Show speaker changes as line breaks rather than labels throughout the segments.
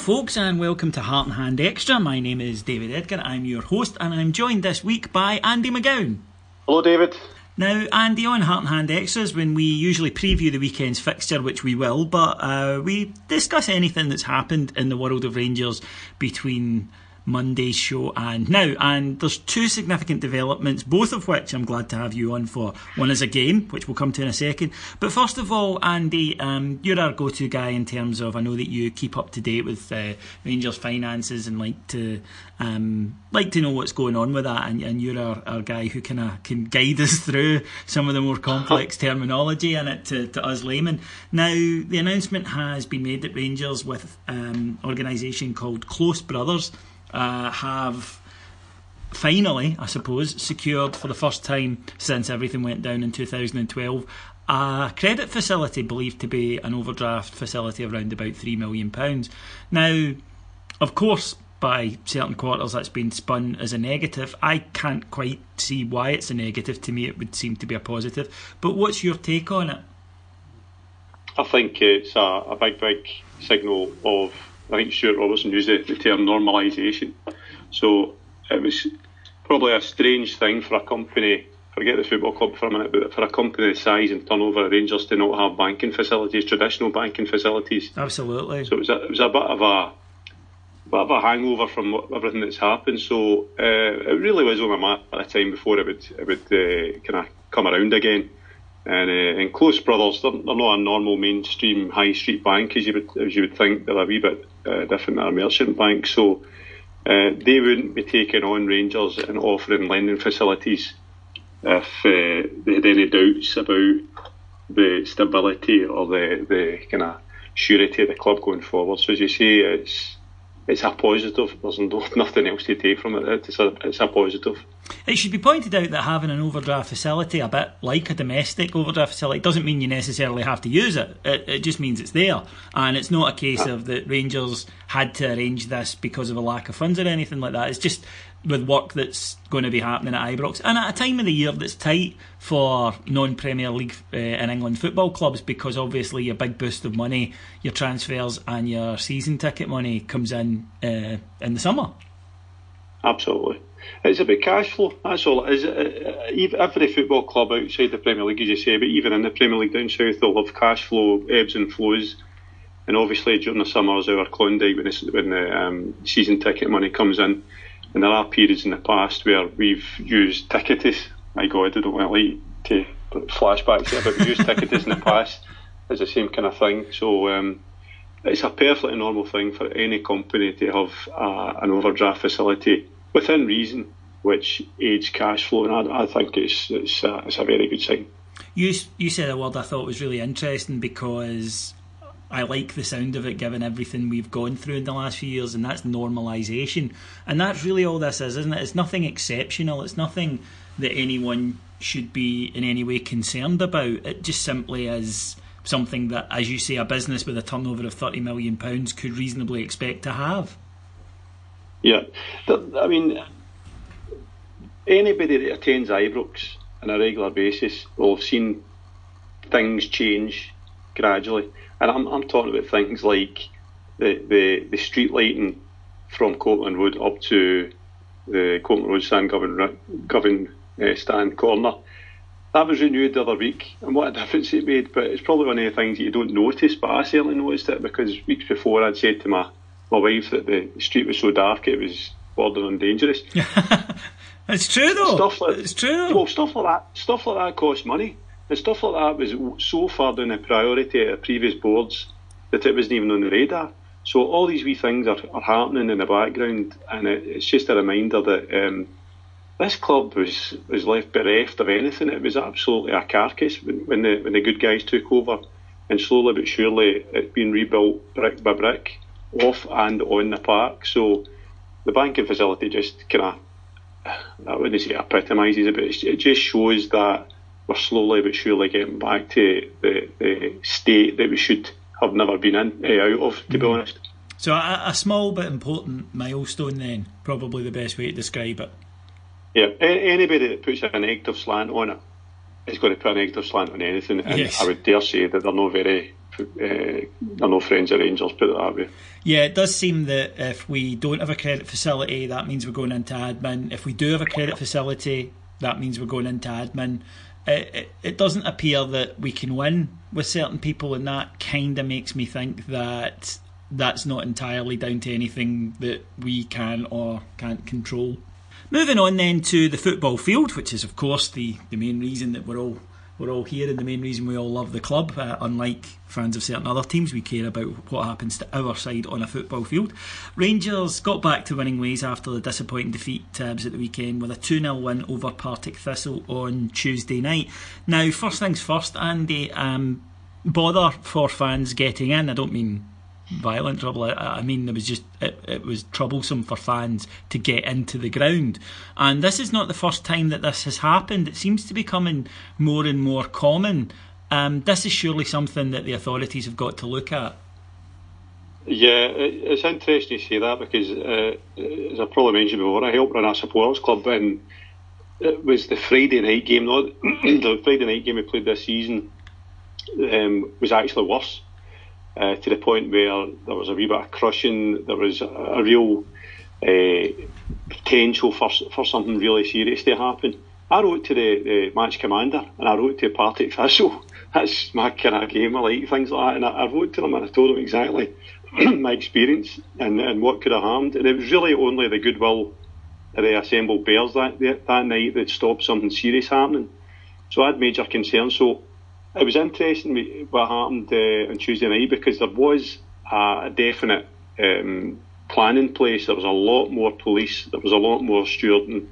folks, and welcome to Heart and Hand Extra. My name is David Edgar, I'm your host, and I'm joined this week by Andy McGowan.
Hello David.
Now Andy, on Heart and Hand Extras, when we usually preview the weekend's fixture, which we will, but we discuss anything that's happened in the world of Rangers between Monday's show and now, and there's two significant developments, both of which I'm glad to have you on for. One is a game, which we'll come to in a second, but first of all, Andy, you're our go-to guy in terms of, I know that you keep up to date with Rangers finances and like to know what's going on with that, and you're our guy who can guide us through some of the more complex terminology in it to us laymen. Now, the announcement has been made that Rangers, with an organisation called Close Brothers, have finally, I suppose, secured for the first time since everything went down in 2012 a credit facility believed to be an overdraft facility of around about £3 million. Now, of course, by certain quarters that's been spun as a negative. I can't quite see why it's a negative. To me it would seem to be a positive, but what's your take on it?
I think it's a big signal of, I think Stuart Robertson used the term normalisation. So it was probably a strange thing for a company, forget the football club for a minute, but for a company the size and turnover of Rangers to not have banking facilities, traditional banking facilities.
Absolutely.
So it was a bit of a hangover from everything that's happened. So it really was on a matter of time before it would kind of come around again. And Close Brothers, they're not a normal mainstream high street bank as you would think. They're a wee bit different than a merchant bank, so they wouldn't be taking on Rangers and offering lending facilities if they had any doubts about the stability or the kind of surety of the club going forward. So as you say, it's a positive. There's nothing else to take from it. It's a positive.
It should be pointed out that having an overdraft facility, a bit like a domestic overdraft facility, doesn't mean you necessarily have to use it. It just means it's there. And it's not a case of that Rangers had to arrange this because of a lack of funds or anything like that. It's just with work that's going to be happening at Ibrox. And at a time of the year that's tight for non-Premier League in England football clubs, because obviously your big boost of money, your transfers and your season ticket money comes in the summer.
Absolutely. It's about cash flow, that's all it is. Every football club outside the Premier League, as you say, but even in the Premier League down south, they'll have cash flow ebbs and flows. And obviously during the summers, our Klondike, when the season ticket money comes in, and there are periods in the past where we've used ticketus. My God, I don't want to put flashbacks here, but we've used ticketus in the past as the same kind of thing. So it's a perfectly normal thing for any company to have an overdraft facility within reason, which aids cash flow, and I think it's a very good sign.
You said a word I thought was really interesting, because I like the sound of it given everything we've gone through in the last few years, and that's normalisation. And that's really all this is, isn't it? It's nothing exceptional, it's nothing that anyone should be in any way concerned about. It just simply is something that, as you say, a business with a turnover of £30 million could reasonably expect to have.
Yeah, I mean, anybody that attends Ibrox on a regular basis will have seen things change gradually, and I'm talking about things like the street lighting from Copeland Road up to the Copeland Road Stand Govan Stand corner. That was renewed the other week, and what a difference it made. But it's probably one of the things that you don't notice, but I certainly noticed it, because weeks before I'd said to my wife that the street was so dark it was bordering on dangerous.
It's true though. It's true.
Well, stuff like that costs money, and stuff like that was so far down the priority at previous boards that it wasn't even on the radar. So all these wee things are happening in the background, and it's just a reminder that this club was left bereft of anything. It was absolutely a carcass when the good guys took over, and slowly but surely it's been rebuilt brick by brick, off and on the park. So the banking facility just kind of, I wouldn't say epitomises it, but it just shows that we're slowly but surely getting back to the state that we should have never been out of, to be honest.
So a small but important milestone then, probably the best way to describe it.
Yeah, anybody that puts a negative slant on it is going to put a negative slant on anything, and yes. I would dare say that they're not very they're no friends of Rangers, put it that way.
Yeah, it does seem that if we don't have a credit facility, that means we're going into admin. If we do have a credit facility, that means we're going into admin. It doesn't appear that we can win with certain people, and that kind of makes me think that that's not entirely down to anything that we can or can't control. Moving on then to the football field, which is of course the main reason that we're all here, and the main reason we all love the club. Unlike fans of certain other teams, we care about what happens to our side on a football field. Rangers got back to winning ways after the disappointing defeat at the weekend with a 2-0 win over Partick Thistle on Tuesday night. Now, first things first, Andy, bother for fans getting in. I don't mean violent trouble. I mean, there was just it was troublesome for fans to get into the ground, and this is not the first time that this has happened. It seems to be becoming more and more common. This is surely something that the authorities have got to look at.
Yeah, it's interesting to say that because, as I probably mentioned before, I helped run a supporters club, and it was the Friday night game. The Friday night game we played this season was actually worse. To the point where there was a wee bit of crushing, there was a real potential for something really serious to happen. I wrote to the match commander, and I wrote to Partick Thistle. That's my kind of game. I like things like that, and I wrote to them and I told them exactly my experience and what could have harmed. And it was really only the goodwill of the assembled bears that night that stopped something serious happening. So I had major concerns. So it was interesting what happened on Tuesday night, because there was a definite plan in place. There was a lot more police, there was a lot more stewarding.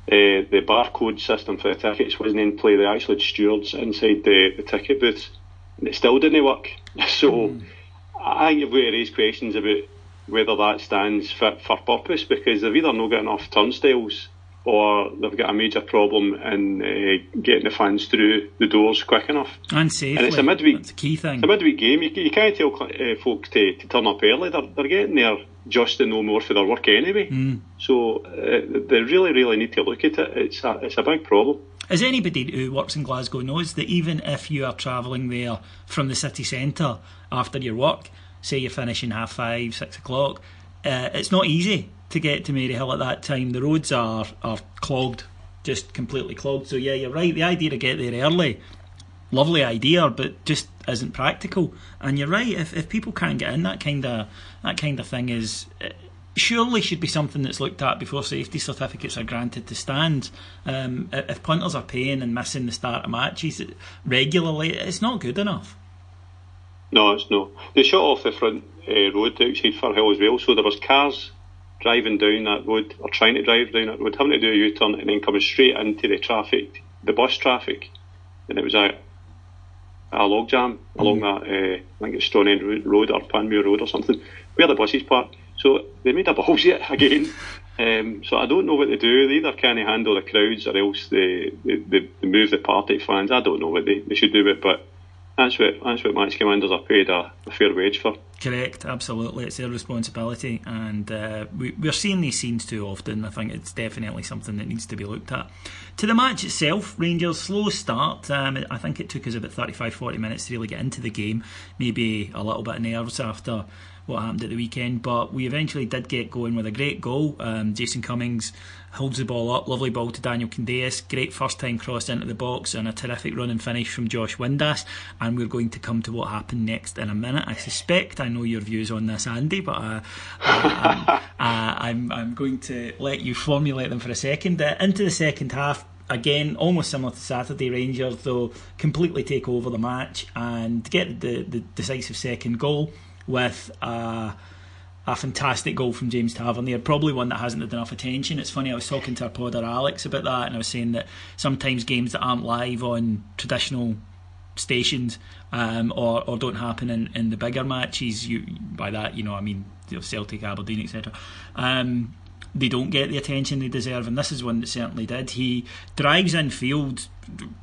The barcode system for the tickets wasn't in play. They actually had stewards inside the ticket booths, and it still didn't work. So I think you've got to raise questions about whether that stands fit for purpose, because they've either not got enough turnstiles or they've got a major problem in getting the fans through the doors quick enough.
And safely.
And it's a midweek.
That's a key thing.
It's a midweek game. You can't tell folk to turn up early. They're getting there just to know more for their work anyway. So they really, really need to look at it. It's a big problem.
As anybody who works in Glasgow knows, that even if you are travelling there from the city centre after your work, say you're finishing 5:30, 6 o'clock, it's not easy to get to Maryhill at that time. The roads are clogged, just completely clogged. So yeah, you're right, the idea to get there early, lovely idea, but just isn't practical. And you're right, if people can't get in, that kind of thing is surely should be something that's looked at before safety certificates are granted to stands. If punters are paying and missing the start of matches regularly, it's not good enough.
No, it's not. They shut off the front road outside Firhill as well, so there was cars driving down that road, or trying to drive down that road, having to do a U-turn and then coming straight into the traffic, the bus traffic, and it was a logjam along that, I think it's Stone End Road or Panmure Road or something, where the buses park. So they made a balls yet again. So I don't know what they do. They either can't handle the crowds, or else they move the Partick fans. I don't know what they should do with it, but that's what match commanders are paid a fair wage for.
Correct, absolutely. It's their responsibility, and we're seeing these scenes too often. I think it's definitely something that needs to be looked at. To the match itself, Rangers' slow start. I think it took us about 35-40 minutes to really get into the game. Maybe a little bit of nerves after what happened at the weekend, but we eventually did get going with a great goal. Jason Cummings holds the ball up, lovely ball to Daniel Candeas, great first time cross into the box, and a terrific run and finish from Josh Windass. And we're going to come to what happened next in a minute. I suspect I know your views on this, Andy, but I'm going to let you formulate them for a second. Into the second half, again, almost similar to Saturday, Rangers though completely take over the match and get the decisive second goal with a fantastic goal from James Tavernier, probably one that hasn't had enough attention. It's funny, I was talking to our podder Alex about that, and I was saying that sometimes games that aren't live on traditional stations or don't happen in the bigger matches, by that, I mean Celtic, Aberdeen, etc., they don't get the attention they deserve, and this is one that certainly did. He drives in field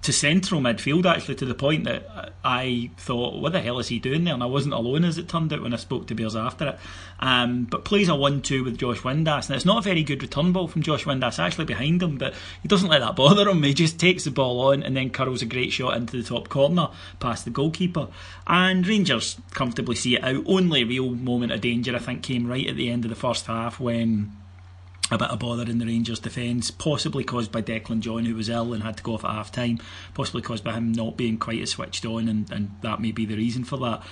to central midfield, actually, to the point that I thought, what the hell is he doing there? And I wasn't alone, as it turned out, when I spoke to Bears after it. But plays a 1-2 with Josh Windass, and it's not a very good return ball from Josh Windass, actually behind him, but he doesn't let that bother him. He just takes the ball on and then curls a great shot into the top corner past the goalkeeper, and Rangers comfortably see it out. Only real moment of danger, I think, came right at the end of the first half, when a bit of bother in the Rangers defence, possibly caused by Declan John, who was ill and had to go off at half time, possibly caused by him not being quite as switched on, and that may be the reason for that.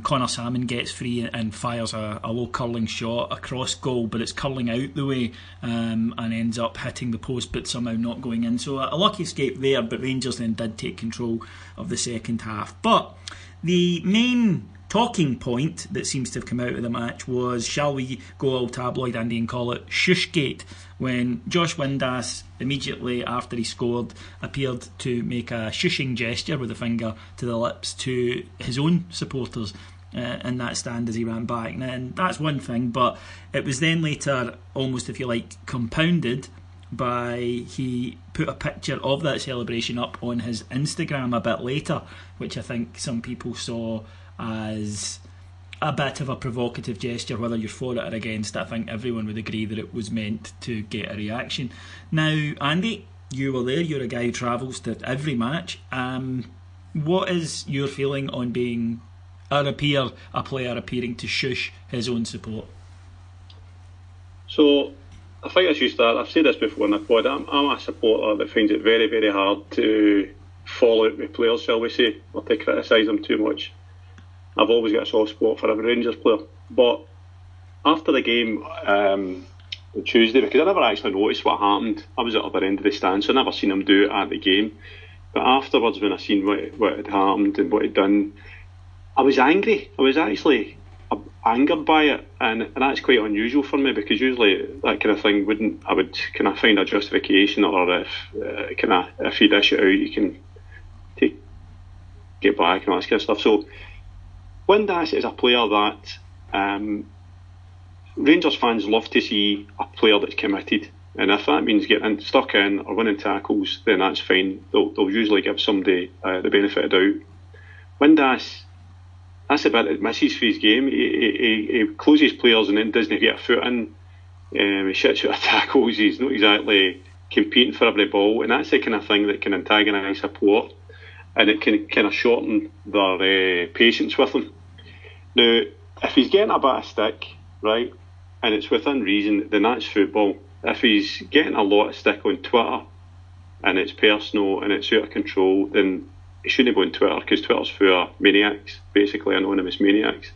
Connor Salmon gets free and fires a low curling shot across goal, but it's curling out the way and ends up hitting the post but somehow not going in. So a lucky escape there, but Rangers then did take control of the second half. But the main talking point that seems to have come out of the match was, shall we go all tabloid, Andy, and call it Shushgate, when Josh Windass, immediately after he scored, appeared to make a shushing gesture with a finger to the lips to his own supporters in that stand as he ran back. And that's one thing, but it was then later, almost, if you like, compounded by he put a picture of that celebration up on his Instagram a bit later, which I think some people saw as a bit of a provocative gesture. Whether you're for it or against it, I think everyone would agree that it was meant to get a reaction. Now, Andy, you were there, you're a guy who travels to every match. What is your feeling on being a player appearing to shush his own support?
So I think I should start, I've said this before in the pod, I'm a supporter that finds it very, very hard to fall out with players, shall we say, or to criticise them too much. I've always got a soft spot for every Rangers player. But after the game on Tuesday, because I never actually noticed what happened, I was at the other end of the stand, so I never seen him do it at the game. But afterwards, when I seen what had happened and what he'd done, I was angry. I was actually angered by it, and that's quite unusual for me, because usually that kind of thing I would kind of find a justification, or if you dish it out, you can get back and all that kind of stuff. So Windass is a player that Rangers fans love to see, a player that's committed, and if that means getting stuck in or winning tackles, then that's fine. They'll usually give somebody the benefit of doubt. Windass, that's the bit that misses for his game. He closes players and then doesn't get a foot in. He shits out of tackles. He's not exactly competing for every ball, and that's the kind of thing that can antagonise support, and it can kind of shorten their patience with him. Now, if he's getting a bit of stick, right, and it's within reason, then that's football. If he's getting a lot of stick on Twitter and it's personal and it's out of control, then he shouldn't be on Twitter, because Twitter's for maniacs, basically anonymous maniacs,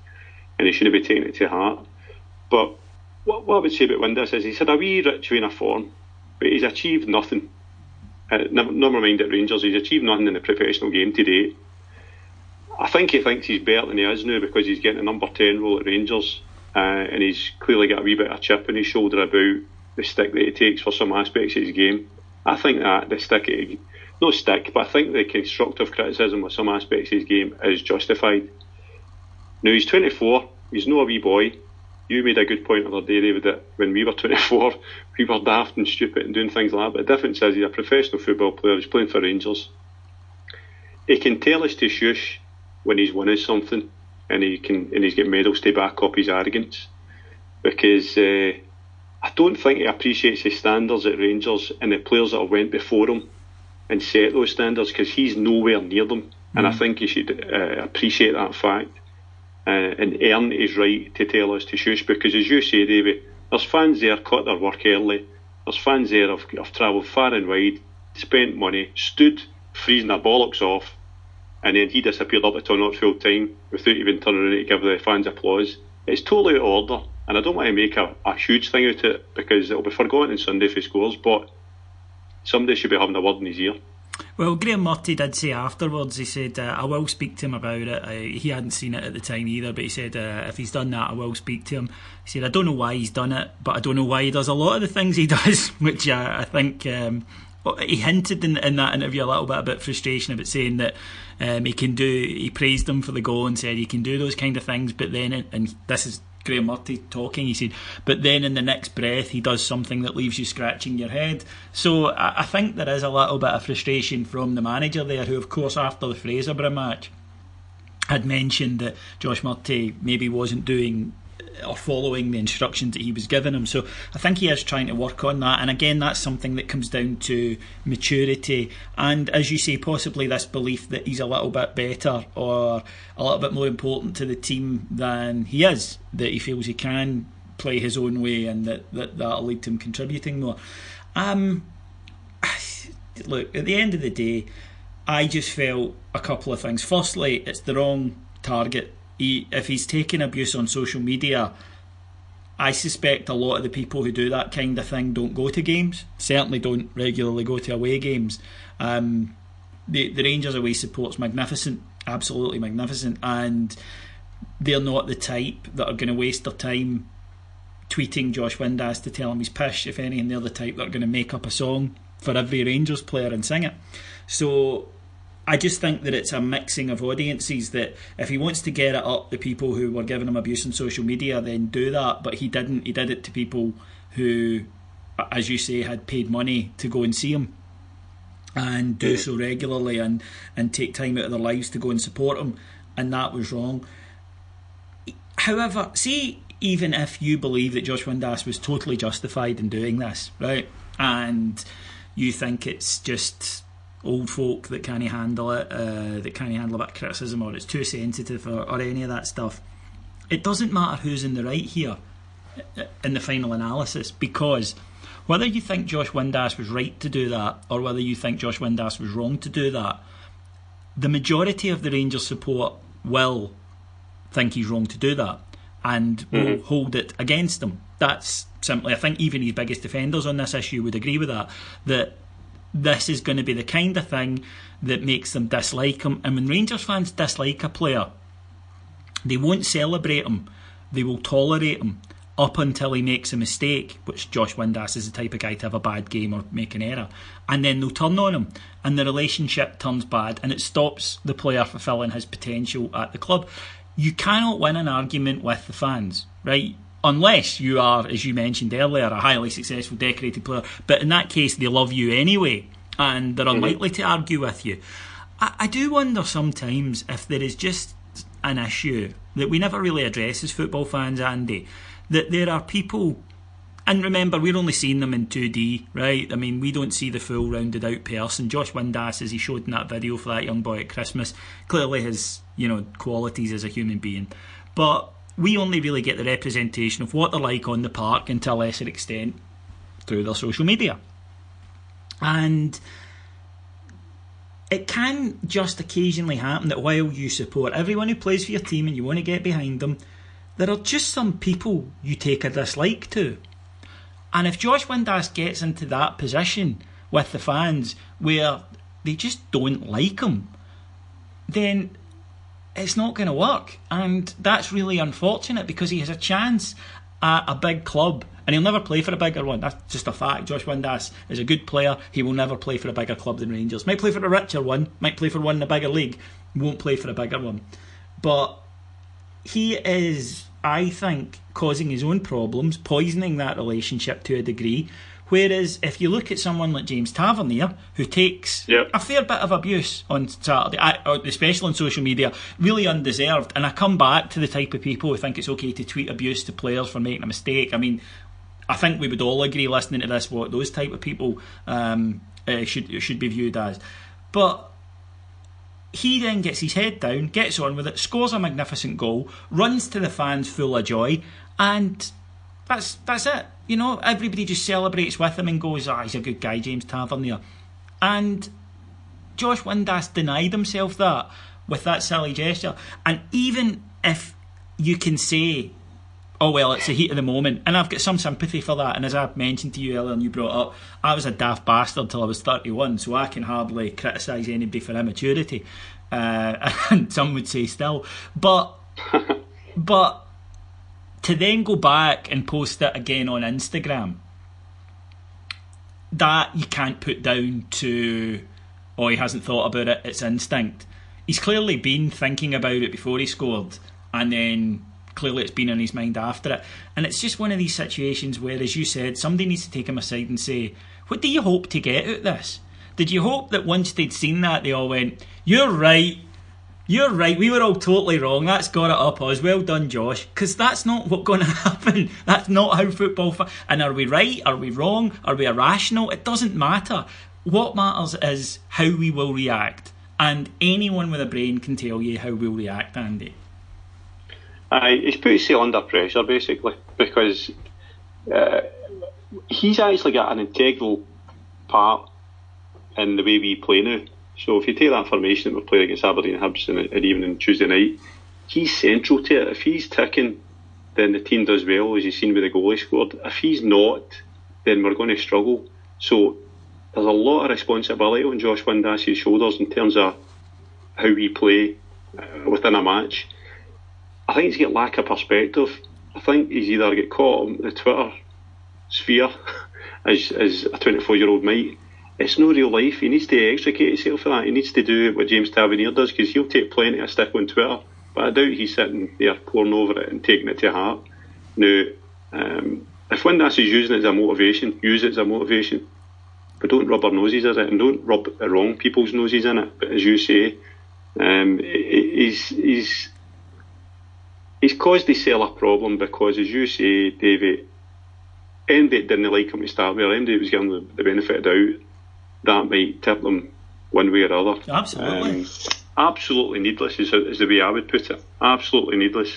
and he shouldn't be taking it to heart. But what I would say about Windass is he's had a wee rich vein of form, but he's achieved nothing. Never mind at Rangers, he's achieved nothing in the professional game today. I think he thinks he's better than he is now, because he's getting a number 10 role at Rangers, and he's clearly got a wee bit of chip on his shoulder about the stick that he takes for some aspects of his game. I think that the stick, not stick, but I think the constructive criticism with some aspects of his game is justified. Now, he's 24, he's not a wee boy. You made a good point the other day, David, that when we were 24, we were daft and stupid and doing things like that, but the difference is he's a professional football player, he's playing for Rangers. He can tell us to shush when he's winning something, and he's getting medals to back up his arrogance, because I don't think he appreciates his standards at Rangers and the players that have went before him and set those standards, because he's nowhere near them. And I think he should appreciate that fact and earn his right to tell us to shush, because as you say, David, there's fans there cut their work early, there's fans there have travelled far and wide, spent money, stood freezing their bollocks off, and then he disappeared up to not full time without even turning around to give the fans applause. It's totally out of order, and I don't want to make a huge thing out of it, because it'll be forgotten on Sunday if he scores, but somebody should be having a word in his ear.
Well, Graham Murty did say afterwards, he said, I will speak to him about it. He hadn't seen it at the time either, but he said, if he's done that, I will speak to him. He said, I don't know why he's done it, but I don't know why he does a lot of the things he does, which I think he hinted in that interview a little bit about frustration about saying that he praised him for the goal and said he can do those kind of things, but then, and this is Graham Murty talking, he said, but then in the next breath he does something that leaves you scratching your head. So I think there is a little bit of frustration from the manager there, who of course after the Fraserburgh match had mentioned that Josh Murty maybe wasn't doing or following the instructions that he was giving him. So I think he is trying to work on that, and again that's something that comes down to maturity and, as you say, possibly this belief that he's a little bit better or a little bit more important to the team than he is, that he feels he can play his own way and that'll lead to him contributing more. Look, at the end of the day, I just felt a couple of things. Firstly, it's the wrong target. If he's taking abuse on social media, I suspect a lot of the people who do that kind of thing don't go to games, certainly don't regularly go to away games. The Rangers away support's magnificent, absolutely magnificent, and they're not the type that are going to waste their time tweeting Josh Windass to tell him he's pish, if any, and they're the type that are going to make up a song for every Rangers player and sing it. So I just think that it's a mixing of audiences, that if he wants to get it up the people who were giving him abuse on social media, then do that, but he didn't. He did it to people who, as you say, had paid money to go and see him and do so regularly and take time out of their lives to go and support him, and that was wrong. However, see, even if you believe that Josh Windass was totally justified in doing this, right, and you think it's just old folk that can't handle it, that can't handle a bit of criticism, or it's too sensitive, or any of that stuff, it doesn't matter who's in the right here in the final analysis, because whether you think Josh Windass was right to do that or whether you think Josh Windass was wrong to do that, the majority of the Rangers support will think he's wrong to do that and will hold it against him. That's simply, I think even his biggest defenders on this issue would agree with that this is going to be the kind of thing that makes them dislike him. And when Rangers fans dislike a player, they won't celebrate him, they will tolerate him up until he makes a mistake, which Josh Windass is the type of guy to have a bad game or make an error, and then they'll turn on him and the relationship turns bad and it stops the player fulfilling his potential at the club. You cannot win an argument with the fans, right? Unless you are, as you mentioned earlier, a highly successful, decorated player. But in that case, they love you anyway, and they're unlikely to argue with you. I do wonder sometimes if there is just an issue that we never really address as football fans, Andy, that there are people, and remember, we're only seeing them in 2D, right? I mean, we don't see the full rounded out person. Josh Windass, as he showed in that video for that young boy at Christmas, clearly has, qualities as a human being. But we only really get the representation of what they're like on the park, and to a lesser extent through their social media. And it can just occasionally happen that while you support everyone who plays for your team and you want to get behind them, there are just some people you take a dislike to. And if Josh Windass gets into that position with the fans where they just don't like him, then it's not going to work, and that's really unfortunate, because he has a chance at a big club and he'll never play for a bigger one. That's just a fact. Josh Windass is a good player. He will never play for a bigger club than Rangers. Might play for a richer one, might play for one in a bigger league, won't play for a bigger one. But he is, I think, causing his own problems, poisoning that relationship to a degree. Whereas if you look at someone like James Tavernier, who takes a fair bit of abuse on Saturday, especially on social media, really undeserved, and I come back to the type of people who think it's okay to tweet abuse to players for making a mistake. I mean, I think we would all agree listening to this what those type of people should be viewed as. But he then gets his head down, gets on with it, scores a magnificent goal, runs to the fans full of joy, and that's it. Everybody just celebrates with him and goes, he's a good guy, James Tavernier. And Josh Windass denied himself that with that silly gesture. And even if you can say, oh well, it's the heat of the moment, and I've got some sympathy for that, and as I mentioned to you earlier and you brought up, I was a daft bastard till I was 31, so I can hardly criticise anybody for immaturity, and some would say still, but to then go back and post it again on Instagram, that you can't put down to, he hasn't thought about it, it's instinct. He's clearly been thinking about it before he scored, and then clearly it's been in his mind after it. And it's just one of these situations where, as you said, somebody needs to take him aside and say, what do you hope to get out of this? Did you hope that once they'd seen that, they all went, you're right, we were all totally wrong, that's got it up us, well done Josh? Because that's not what's going to happen. That's not how football and are we right, are we wrong, are we irrational? It doesn't matter. What matters is how we will react, and anyone with a brain can tell you how we'll react, Andy.
He's put himself under pressure basically, because he's actually got an integral part in the way we play now. So if you take that formation that we're playing against Aberdeen Hibs and even on Tuesday night, he's central to it. If he's ticking, then the team does well, as you've seen with the goal he scored. If he's not, then we're going to struggle. So there's a lot of responsibility on Josh Windass's shoulders in terms of how we play within a match. I think he's got lack of perspective. I think he's either get caught in the Twitter sphere as a 24-year-old might. It's no real life. He needs to extricate himself from that. He needs to do what James Tavernier does, because he'll take plenty of stick on Twitter, but I doubt he's sitting there poring over it and taking it to heart. Now, if Windass is using it as a motivation, use it as a motivation, but don't rub our noses in it, and don't rub the wrong people's noses in it. But as you say, he's caused himself a problem because, as you say, Davey, anybody didn't like him to start with, or anybody was giving him the benefit of doubt, that might tip them one way or other.
Absolutely.
Absolutely needless is the way I would put it. Absolutely needless.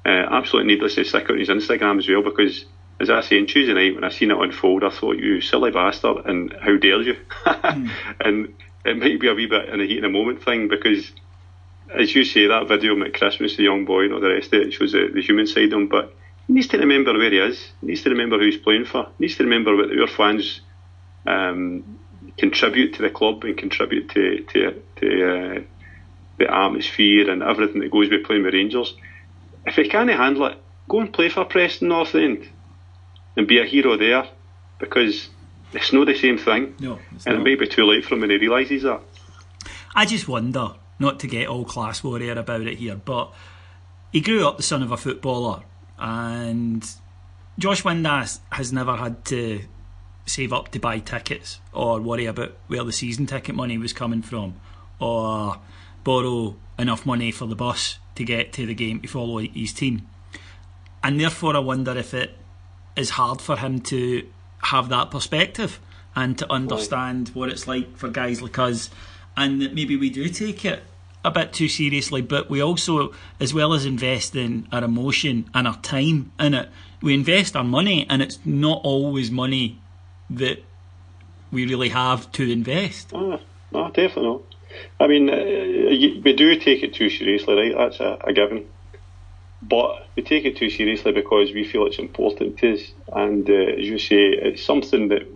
Absolutely needless to stick on his Instagram as well, because, as I say, on Tuesday night when I seen it unfold, I thought, you silly bastard, and how dare you? And it might be a wee bit in a heat in a moment thing, because, as you say, that video of him at Christmas, the young boy and all the rest of it, shows the human side of him, but he needs to remember where he is. He needs to remember who he's playing for. He needs to remember what our fans contribute to the club and contribute to the atmosphere and everything that goes with playing with Rangers. If he can't handle it, go and play for Preston North End and be a hero there, because it's not the same thing.
No,
and it may be too late for him when he realises that.
I just wonder, not to get all class warrior about it here, but he grew up the son of a footballer, and Josh Windass has never had to save up to buy tickets or worry about where the season ticket money was coming from, or borrow enough money for the bus to get to the game to follow his team. And therefore I wonder if it is hard for him to have that perspective and to understand what it's like for guys like us, and that maybe we do take it a bit too seriously, but we also, as well as investing our emotion and our time in it, we invest our money, and it's not always money that we really have to invest.
No, definitely not. I mean, we do take it too seriously, right? That's a given. But we take it too seriously because we feel it's important to us. And as you say, it's something that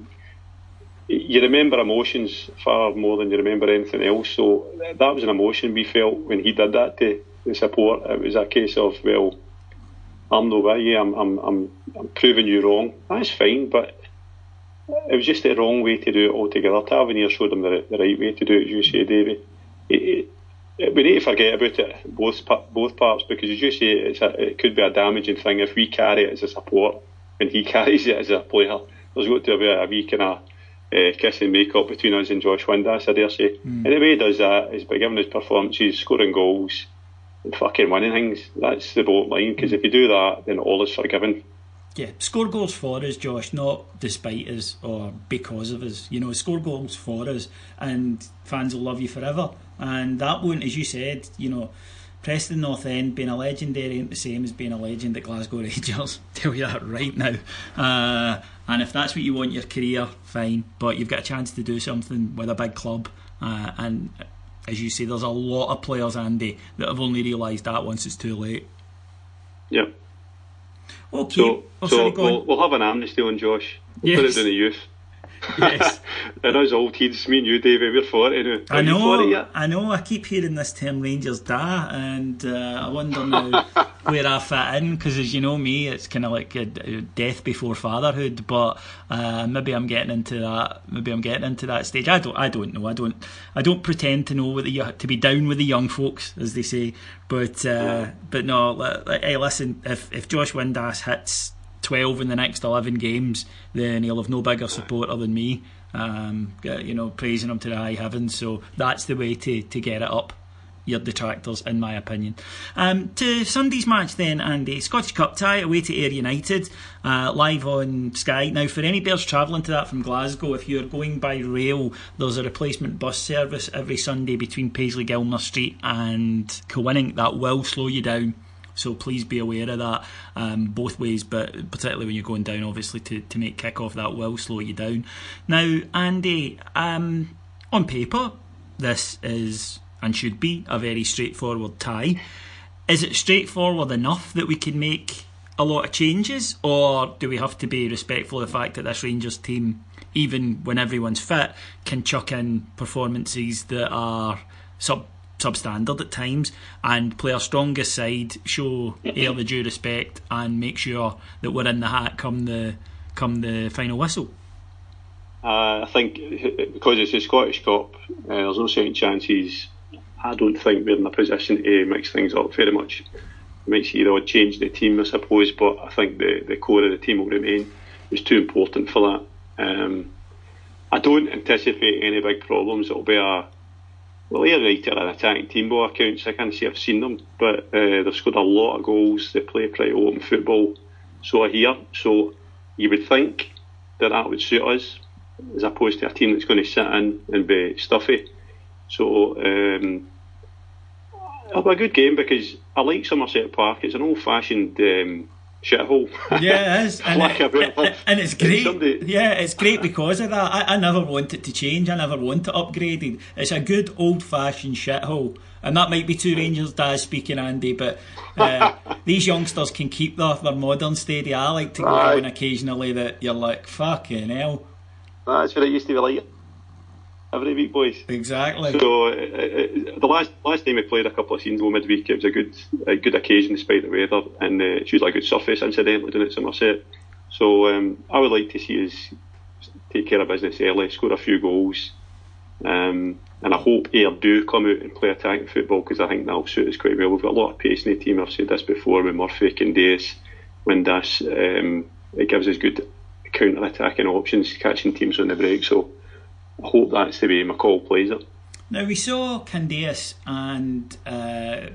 you remember emotions far more than you remember anything else. So that was an emotion we felt when he did that to the support. It was a case of, well, I'm no way, I'm proving you wrong. That's fine, but it was just the wrong way to do it altogether. Tavernier showed him the right way to do it, as you say, Davey. We need to forget about it, both parts, because as you say, it could be a damaging thing if we carry it as a support when he carries it as a player. There's got to be a wee kind of kiss and make up between us and Josh Windass, I dare say. And the way he does that is by giving his performances, scoring goals and fucking winning things. That's the bottom line, because if you do that, then all is forgiven.
Yeah, score goals for us, Josh, not despite us or because of us. You know, score goals for us, and fans will love you forever. And that won't, as you said, you know, Preston North End being a legendary ain't the same as being a legend at Glasgow Rangers. Tell you that right now. And if that's what you want your career, fine. But you've got a chance to do something with a big club. And as you say, there's a lot of players, Andy, that have only realised that once it's too late.
Yep.
Okay.
So we'll have an amnesty on Josh. We'll put it in the youth.
Yes.
And us old heads, me and you, David, we're 40 now.
I know. I keep hearing this term Rangers da, and I wonder now where I fit in, because as you know me, it's kind of like a death before fatherhood. But maybe I'm getting into that. Maybe I'm getting into that stage. I don't know. I don't pretend to know to be down with the young folks, as they say. But no. Hey, listen. If Josh Windass hits 12 in the next 11 games, then he'll have no bigger supporter than me, praising him to the high heavens. So that's the way to get it up your detractors, in my opinion. To Sunday's match then, Andy. Scottish Cup tie away to Ayr United, live on Sky. Now, for any bears travelling to that from Glasgow, if you're going by rail, there's a replacement bus service every Sunday between Paisley Gilmer Street and Kilwinning that will slow you down. So please be aware of that, both ways, but particularly when you're going down, obviously, to make kick-off, that will slow you down. Now, Andy, on paper, this is and should be a very straightforward tie. Is it straightforward enough that we can make a lot of changes, or do we have to be respectful of the fact that this Rangers team, even when everyone's fit, can chuck in performances that are substandard at times and play our strongest side, show Ayr the due respect, and make sure that we're in the hat come the final whistle?
I think because it's a Scottish Cup, there's no second chances. I don't think we're in a position to mix things up very much. It might see the odd change in the team, I suppose, but I think the core of the team will remain. It's too important for that. I don't anticipate any big problems. It'll be Ayr Utd are an attacking team by accounts. I can't say I've seen them, but they've scored a lot of goals. They play pretty open football. So I hear. So you would think that would suit us, as opposed to a team that's going to sit in and be stuffy. So it'll be a good game, because I like Somerset Park. It's an old-fashioned shithole.
Yeah, it is. And it's great. Yeah, it's great because of that. I never want it to change. I never want it upgraded. It's a good old-fashioned shithole. And that might be two Rangers dads speaking, Andy, but these youngsters can keep their modern stadia. I like to go on occasionally that you're like, fucking hell.
That's what it used to be like every week, boys.
Exactly.
So the last time we played a couple of seasons ago midweek, it was a good occasion despite the weather, and it's usually a good surface, incidentally, doing it at Somerset. So I would like to see us take care of business early, score a few goals, and I hope Ayr do come out and play attacking football, because I think that'll suit us quite well. We've got a lot of pace in the team. I've said this before with Murphy, Windass. It gives us good counter-attacking options, catching teams on the break. So I hope that's the way McCall plays it.
Now, we saw Windass and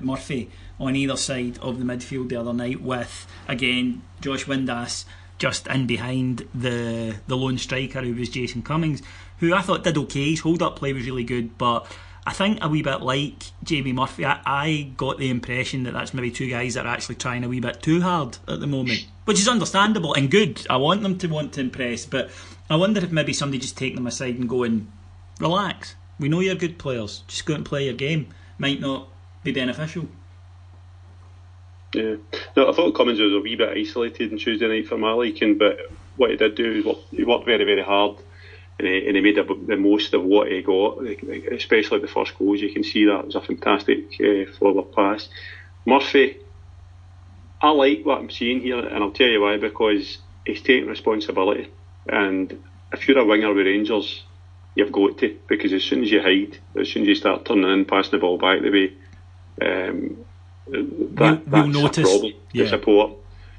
Murphy on either side of the midfield the other night, with, again, Josh Windass just in behind the lone striker, who was Jason Cummings, who I thought did okay. His hold-up play was really good, but I think a wee bit like Jamie Murphy, I got the impression that that's maybe two guys that are actually trying a wee bit too hard at the moment, which is understandable and good. I want them to want to impress, but I wonder if maybe somebody just taking them aside and going, relax, we know you're good players, just go out and play your game, might not be beneficial.
Yeah, no, I thought Cummins was a wee bit isolated on Tuesday night for my liking, but what he did do is he worked very, very hard, and he made the most of what he got, especially the first goals. You can see that it was a fantastic forward pass. Murphy, I like what I'm seeing here, and I'll tell you why, because he's taking responsibility, and if you're a winger with Rangers, you've got to, because as soon as you hide, as soon as you start turning in, passing the ball back the way, that's a problem to support.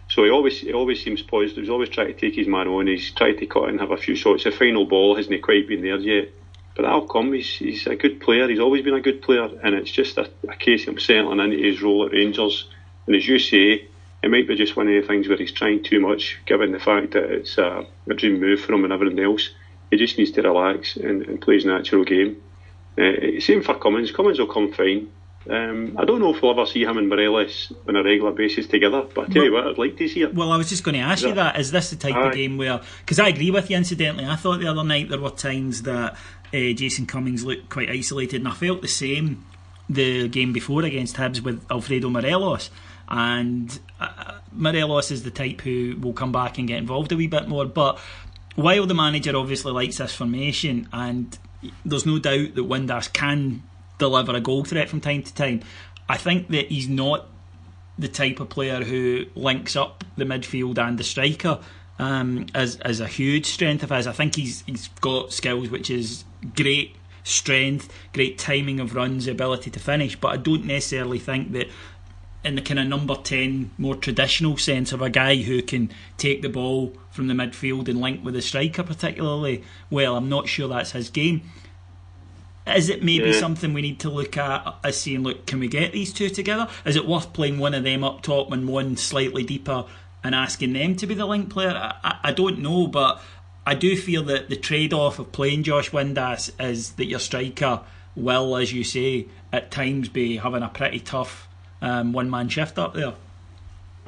So he always seems positive. He's always trying to take his man on. He's tried to cut and have a few shots. The final ball hasn't quite been there yet, but that'll come. He's a good player. He's always been a good player, and it's just a case of him settling into his role at Rangers. And as you say, it might be just one of the things where he's trying too much, given the fact that it's a dream move for him and everything else. He just needs to relax and play his natural game. Same for Cummins. Cummins will come fine. I don't know if we'll ever see him and Morelos on a regular basis together, but I tell you what, I'd like to see it.
Well, I was just going to ask you that. Is this the type of game where, because I agree with you incidentally, I thought the other night there were times that Jason Cummings looked quite isolated, and I felt the same the game before against Hibs with Alfredo Morelos, and Morelos is the type who will come back and get involved a wee bit more, but while the manager obviously likes this formation, and there's no doubt that Windass can deliver a goal threat from time to time, I think that he's not the type of player who links up the midfield and the striker as a huge strength of his. I think he's got skills, which is great strength, great timing of runs, ability to finish, but I don't necessarily think that in the kind of number 10 more traditional sense of a guy who can take the ball from the midfield and link with the striker particularly well. I'm not sure that's his game. Is it maybe something we need to look at as saying, look, can we get these two together? Is it worth playing one of them up top and one slightly deeper and asking them to be the link player? I don't know, but I do feel that the trade-off of playing Josh Windass is that your striker will, as you say, at times be having a pretty tough one-man shift up there.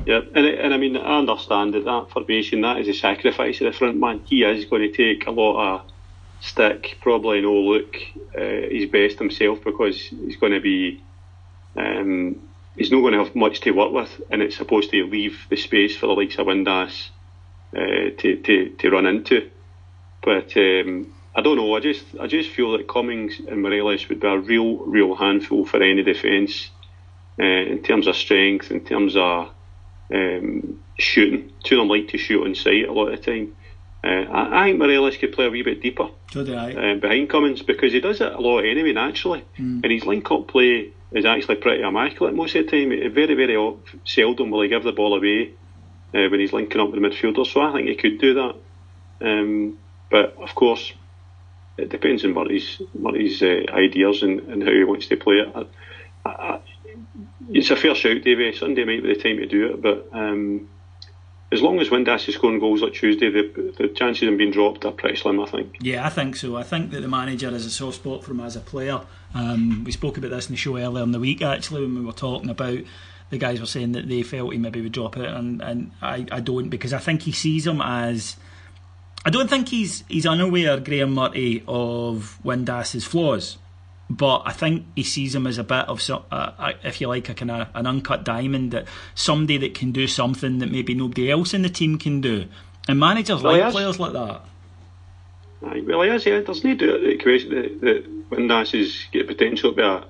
Yeah, and I mean, I understand that formation, that is a sacrifice of the front man. He is going to take a lot of stick, probably no look his best himself, because he's going to be he's not going to have much to work with, and it's supposed to leave the space for the likes of Windass to run into. But I don't know, I just feel that Cummings and Morelos would be a real handful for any defence in terms of strength, in terms of shooting. Two of them like to shoot on sight a lot of the time. I think Morelos could play a wee bit deeper behind Cummings, because he does it a lot anyway, naturally. And his link-up play is actually pretty immaculate most of the time. Very seldom will he give the ball away when he's linking up with the midfielder, so I think he could do that. But of course, it depends on Murray's ideas and how he wants to play it. It's a fair shout, Davey. Sunday might be the time to do it, but as long as Windass is scoring goals like Tuesday, the chances of him being dropped are pretty slim, I think.
Yeah, I think so. I think that the manager has a soft spot for him as a player. We spoke about this in the show earlier in the week, actually, when we were talking about the guys were saying that they felt he maybe would drop it, and I don't, because I think he sees him as... I don't think he's unaware, Graham Murray, of Windass's flaws, but I think he sees him as a bit of, if you like, a kind of an uncut diamond, that somebody that can do something that maybe nobody else in the team can do, and managers like players like that.
Well, he is. Yeah. There's no doubt that Windass has got potential to be a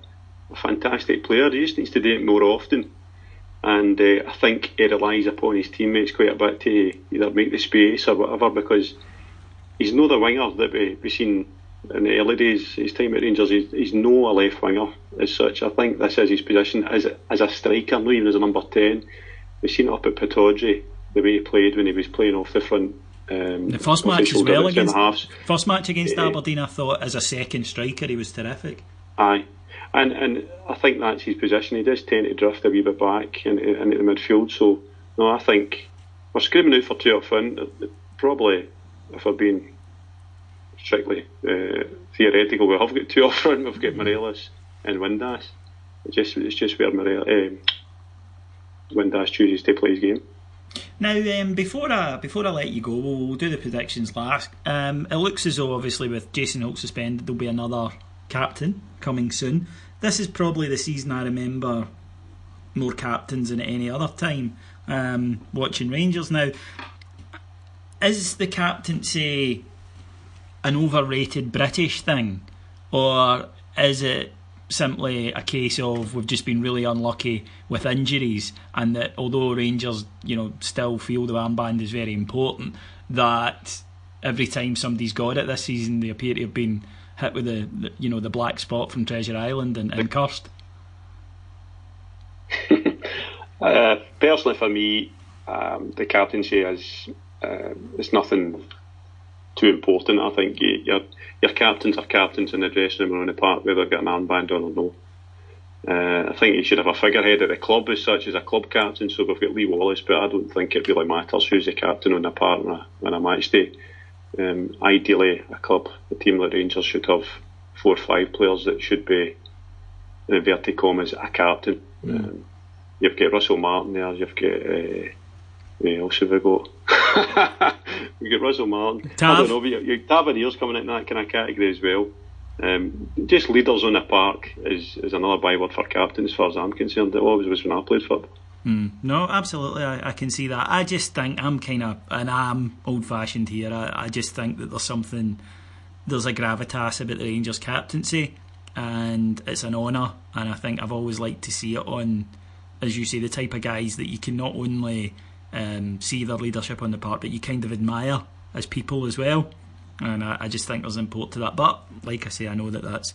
fantastic player. He just needs to do it more often, and I think he relies upon his teammates quite a bit to either make the space or whatever, because he's not the winger that we've seen in the early days, his time at Rangers. He's no a left winger as such. I think this is his position as a striker, not even as a number 10. We've seen it up at Pittodrie, the way he played when he was playing off the front.
The first match as well, first match against Aberdeen, I thought as a second striker he was terrific.
Aye, and I think that's his position. He does tend to drift a wee bit back into the midfield, so no, I think we're screaming out for two up front. Probably, if we're being strictly theoretical, we have got two up front. We've got Morelos and Windass. It's just where Windass chooses to play his game.
Now, before I let you go, we'll do the predictions last. It looks as though, obviously, with Jason Holt suspended, there'll be another captain coming soon. This is probably the season I remember more captains than at any other time watching Rangers. Now, is the captaincy an overrated British thing, or is it simply a case of we've just been really unlucky with injuries, and that although Rangers, still feel the armband is very important, that every time somebody's got it this season they appear to have been hit with the black spot from Treasure Island and cursed?
Personally, for me, the captaincy is nothing too important. I think your captains are captains in the dressing room or in the park, whether they've got an armband on or no. I think you should have a figurehead at the club as such, as a club captain. So we've got Lee Wallace, but I don't think it really matters who's the captain on the park on a match day. Ideally, a team like Rangers should have 4 or 5 players that should be, in inverted commas, a captain. You've got Russell Martin there, you've got who else have we got? We've got Russell Martin. I don't know, but your Taverniers coming in that kind of category as well. Just leaders on the park is another byword for captain, as far as I'm concerned. It always was when I played for.
No, absolutely, I can see that. I just think I'm old-fashioned here. I just think that there's a gravitas about the Rangers captaincy, and it's an honour, and I think I've always liked to see it on, as you say, the type of guys that you can not only see their leadership on the park, but you kind of admire as people as well, and I just think there's import to that. But like I say, I know that that's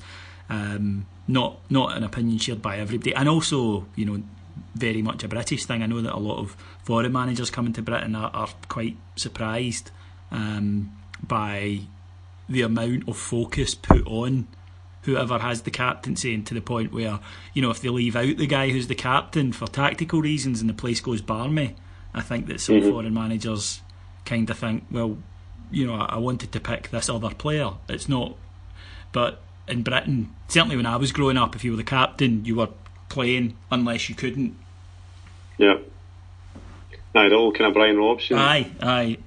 not an opinion shared by everybody, and also, you know, very much a British thing. I know that a lot of foreign managers coming to Britain are quite surprised by the amount of focus put on whoever has the captaincy, and to the point where, you know, if they leave out the guy who's the captain for tactical reasons and the place goes barmy, I think that some foreign managers kind of think, well, you know, I wanted to pick this other player. It's not. But in Britain, certainly when I was growing up, if you were the captain, you were playing unless you couldn't.
Yeah. Aye, the old kind of Brian Robson.
Aye.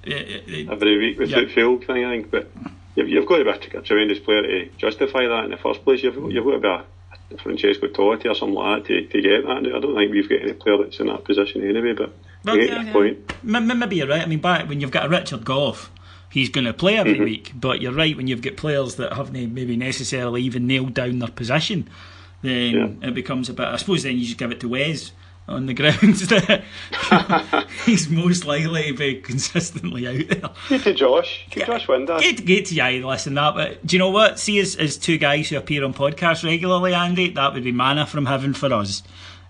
Every week without fail thing, I think. But you've got to be a tremendous player to justify that in the first place. You've got to be a Francesco Totti or something like that to get that. I don't think we've got any player that's in that position anyway, but you get your point.
Maybe you're right. I mean, back when you've got a Richard Gough, he's going to play every week, but you're right, when you've got players that haven't maybe necessarily even nailed down their position, then it becomes a bit, I suppose then you just give it to Wes on the grounds that he's most likely to be consistently out there.
Get to Josh Windass.
Get to listen, that, but do you know what? See, as two guys who appear on podcasts regularly, Andy, that would be manna from heaven for us,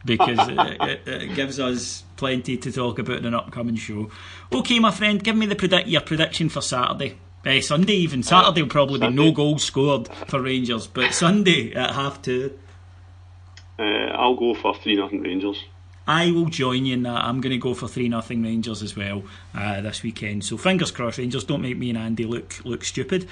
because it gives us plenty to talk about in an upcoming show. Okay, my friend, give me your prediction for Saturday. Sunday even. Saturday will probably be no goals scored for Rangers, but Sunday at 2:30.
I'll go for 3-0 Rangers.
I will join you in that. I'm going to go for 3-0 Rangers as well this weekend. So fingers crossed, Rangers. Don't make me and Andy look stupid.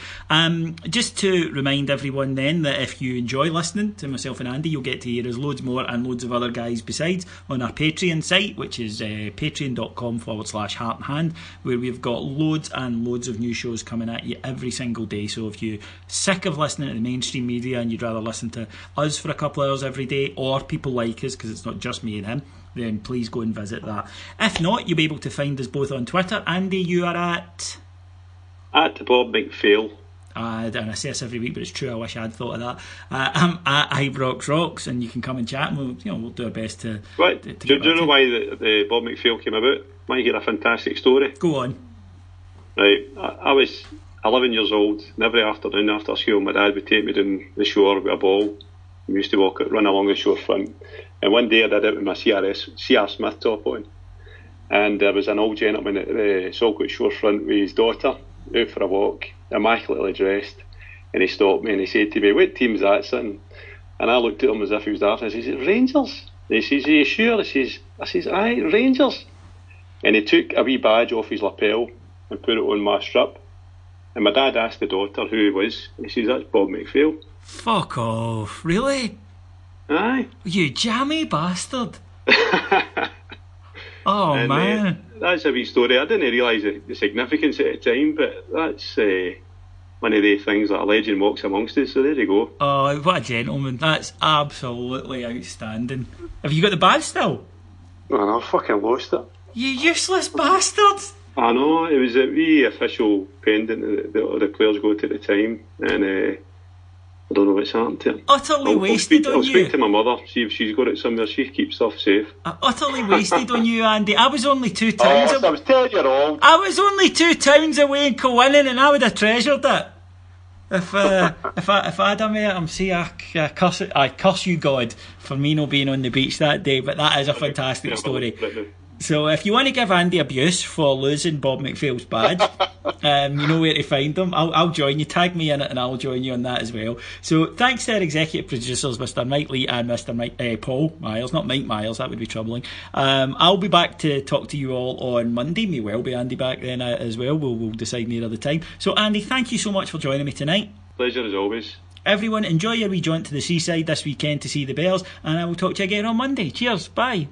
Just to remind everyone then that if you enjoy listening to myself and Andy, you'll get to hear us loads more and loads of other guys besides on our Patreon site, which is patreon.com/Heart and Hand, where we've got loads and loads of new shows coming at you every single day. So if you're sick of listening to the mainstream media and you'd rather listen to us for a couple of hours every day, or people like us, because it's not just me and him, then please go and visit that. If not, you'll be able to find us both on Twitter. Andy, you are at
Bob McPhail.
And I say this every week, but it's true. I wish I'd thought of that. I'm at Ibrox Rocks, and you can come and chat, and we'll do our best to.
Right. Do you know why the Bob McPhail came about? Might get a fantastic story.
Go on.
Right. I was 11 years old, and every afternoon after school, my dad would take me down the shore with a ball. We used to run along the shorefront. And one day I did it with my C.R. Smith top on, and there was an old gentleman at the Saltcote shorefront with his daughter out for a walk, immaculately dressed, and he stopped me and he said to me, "What team's that, son?" And I looked at him as if he was daft, and I said, "Rangers." And he says, "Are you sure?" I says, "Aye, Rangers." And he took a wee badge off his lapel and put it on my strip, and my dad asked the daughter who he was, and he says, "That's Bob McPhail."
Fuck off, really?
Aye.
You jammy bastard. Oh, and, man.
That's a wee story. I didn't realise the significance at the time, but that's one of the things that a legend walks amongst us, so there you go.
Oh, what a gentleman. That's absolutely outstanding. Have you got the badge still?
No, I fucking lost it.
You useless bastard.
I know, it was a wee official pendant that the players got at the time, and I don't know what's happened to it.
Utterly wasted on you.
I'll speak to my mother, see if she's got it somewhere. She keeps stuff safe.
Utterly wasted on you, Andy. I was only 2 towns away.
I was 10 years old.
I was only 2 towns away in Kilwinning, and I would have treasured it. If I'd have met him, see, I curse you, God, for me not being on the beach that day. But that is a fantastic story. So if you want to give Andy abuse for losing Bob McPhail's badge, you know where to find them. I'll join you. Tag me in it and I'll join you on that as well. So thanks to our executive producers, Mr. Mike Lee and Mr. Paul Miles, not Mike Miles, that would be troubling. I'll be back to talk to you all on Monday. May well be Andy back then as well. We'll decide near the time. So Andy, thank you so much for joining me tonight.
Pleasure as always.
Everyone, enjoy your wee jaunt to the seaside this weekend to see the Bears, and I will talk to you again on Monday. Cheers, bye.